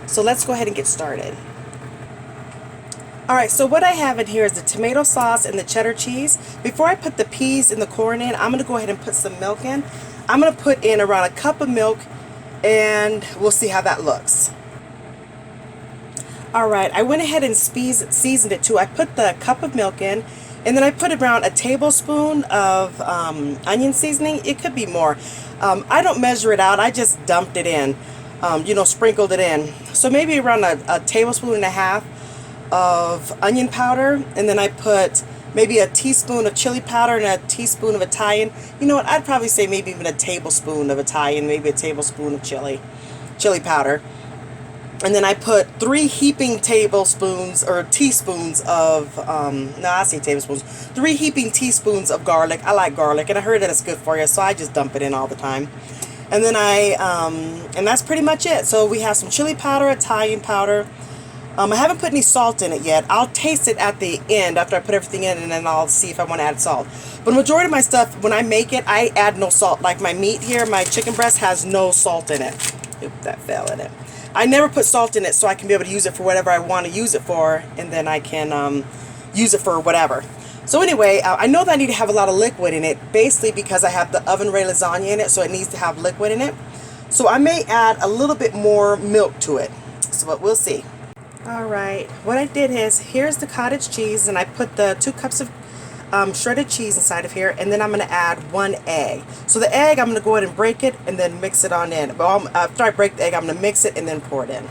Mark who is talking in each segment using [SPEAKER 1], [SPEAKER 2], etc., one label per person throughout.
[SPEAKER 1] So let's go ahead and get started. Alright, so what I have in here is the tomato sauce and the cheddar cheese. Before I put the peas and the corn in, I'm going to go ahead and put some milk in. I'm going to put in around a cup of milk, and we'll see how that looks. Alright, I went ahead and seasoned it too. I put the cup of milk in, and then I put around a tablespoon of onion seasoning. It could be more. I don't measure it out. I just dumped it in, sprinkled it in. So maybe around a tablespoon and a half of onion powder, and then I put maybe a teaspoon of chili powder and a teaspoon of Italian. You know what, I'd probably say maybe even a tablespoon of Italian, maybe a tablespoon of chili powder. And then I put 3 heaping tablespoons or teaspoons of no, I say tablespoons, 3 heaping teaspoons of garlic. I like garlic, and I heard that it's good for you, so I just dump it in all the time. And then and that's pretty much it. So we have some chili powder, Italian powder. I haven't put any salt in it yet. I'll taste it at the end after I put everything in, and then I'll see if I want to add salt. But the majority of my stuff, when I make it, I add no salt. Like my meat here, my chicken breast has no salt in it. Oop, that fell in it. I never put salt in it so I can be able to use it for whatever I want to use it for, and then I can use it for whatever. So anyway, I know that I need to have a lot of liquid in it, basically because I have the oven-ready lasagna in it, so it needs to have liquid in it. So I may add a little bit more milk to it, but we'll see. Alright, what I did is, here's the cottage cheese, and I put the 2 cups of shredded cheese inside of here, and then I'm going to add 1 egg. So the egg, I'm going to go ahead and break it and then mix it on in. Well, after I break the egg, I'm going to mix it and then pour it in.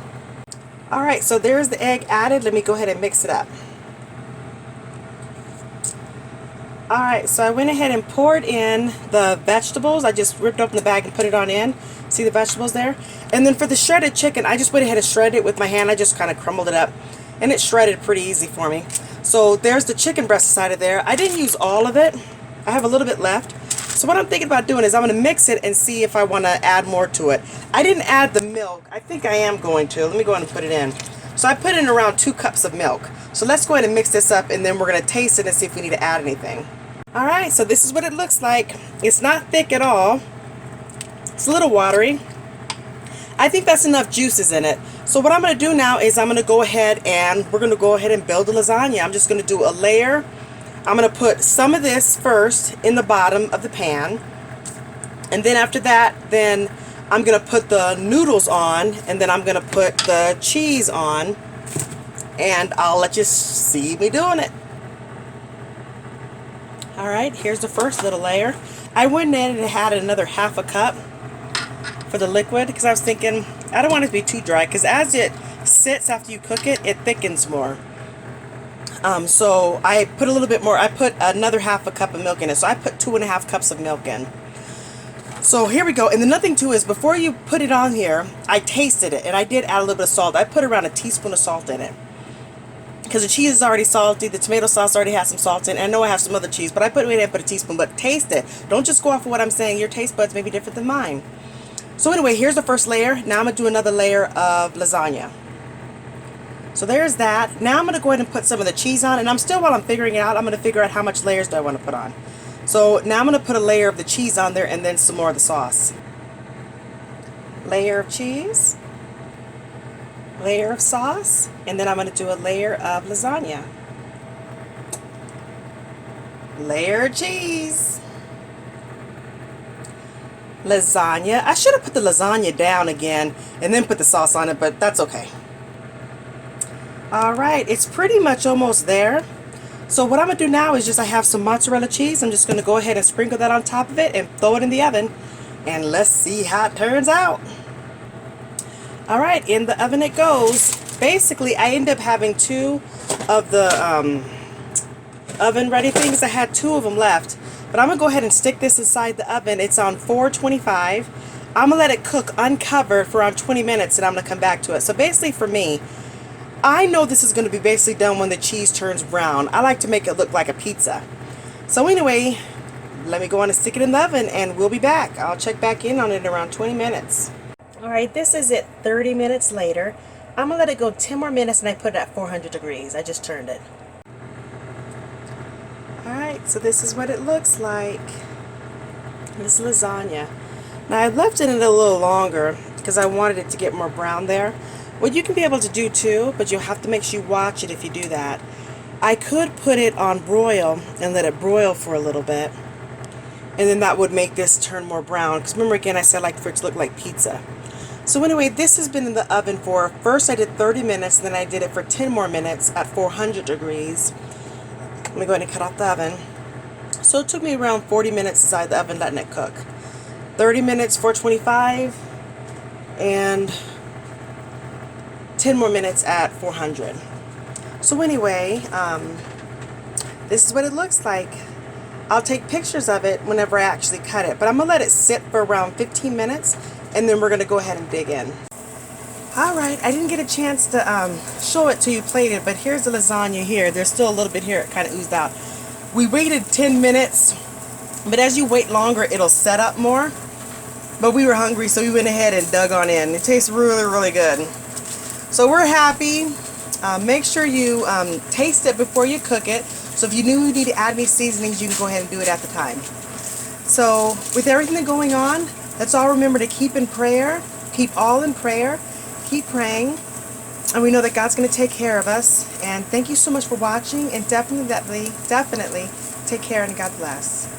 [SPEAKER 1] Alright, so there's the egg added. Let me go ahead and mix it up. Alright, so I went ahead and poured in the vegetables. I just ripped open the bag and put it on in. See the vegetables there? And then for the shredded chicken, I just went ahead and shredded it with my hand. I just kind of crumbled it up, and it shredded pretty easy for me. So there's the chicken breast side of there. I didn't use all of it. I have a little bit left. So what I'm thinking about doing is I'm going to mix it and see if I want to add more to it. I didn't add the milk. I think I am going to. Let me go ahead and put it in. So I put in around 2 cups of milk. So let's go ahead and mix this up, and then we're going to taste it and see if we need to add anything. Alright, so this is what it looks like. It's not thick at all. It's a little watery. I think that's enough juices in it. So what I'm going to do now is I'm going to go ahead and we're going to go ahead and build the lasagna. I'm just going to do a layer. I'm going to put some of this first in the bottom of the pan. And then after that, then I'm going to put the noodles on, and then I'm going to put the cheese on, and I'll let you see me doing it. Alright, here's the first little layer. I went in and had another half a cup for the liquid, because I was thinking I don't want it to be too dry, because as it sits after you cook it, it thickens more. So I put a little bit more. I put another half a cup of milk in it, so I put 2.5 cups of milk in. So here we go. And the other thing too is, before you put it on here, I tasted it, and I did add a little bit of salt. I put around a teaspoon of salt in it, because the cheese is already salty. The tomato sauce already has some salt in it. I know I have some other cheese, but I put a teaspoon. But taste it. Don't just go off of what I'm saying. Your taste buds may be different than mine. So anyway, here's the first layer. Now I'm going to do another layer of lasagna. So there's that. Now I'm going to go ahead and put some of the cheese on. And while I'm figuring it out, I'm going to figure out how much layers do I want to put on. So now I'm going to put a layer of the cheese on there, and then some more of the sauce. Layer of cheese. Layer of sauce. And then I'm going to do a layer of lasagna. Layer of cheese. Lasagna. I should have put the lasagna down again and then put the sauce on it, but that's okay. Alright, it's pretty much almost there. So what I'm going to do now is I have some mozzarella cheese. I'm just going to go ahead and sprinkle that on top of it and throw it in the oven. And let's see how it turns out. Alright, in the oven it goes. Basically, I end up having 2 of the oven ready things. I had 2 of them left. But I'm going to go ahead and stick this inside the oven. It's on 425. I'm going to let it cook uncovered for around 20 minutes, and I'm going to come back to it. So basically for me, I know this is going to be basically done when the cheese turns brown. I like to make it look like a pizza. So anyway, let me go on and stick it in the oven, and we'll be back. I'll check back in on it in around 20 minutes. Alright, this is it 30 minutes later. I'm going to let it go 10 more minutes, and I put it at 400 degrees. I just turned it. Alright, so this is what it looks like. This lasagna. Now I left it in a little longer because I wanted it to get more brown there. What you can be able to do too, but you'll have to make sure you watch it if you do that. I could put it on broil and let it broil for a little bit, and then that would make this turn more brown. Because remember again, I said I like for it to look like pizza. So anyway, this has been in the oven for, first I did 30 minutes, then I did it for 10 more minutes at 400 degrees. Let me go ahead and cut off the oven. So it took me around 40 minutes inside the oven letting it cook. 30 minutes 425 and 10 more minutes at 400. So anyway, this is what it looks like. I'll take pictures of it whenever I actually cut it, but I'm gonna let it sit for around 15 minutes and then we're gonna go ahead and dig in. Alright, I didn't get a chance to show it to you plated, but here's the lasagna here. There's still a little bit here, it kind of oozed out. We waited 10 minutes, but as you wait longer, it'll set up more. But we were hungry, so we went ahead and dug on in. It tastes really, really good. So we're happy. Make sure you taste it before you cook it. So if you knew you need to add any seasonings, you can go ahead and do it at the time. So with everything going on, let's all remember to keep in prayer. Keep all in prayer. Keep praying. And we know that God's going to take care of us. And thank you so much for watching. And definitely take care and God bless.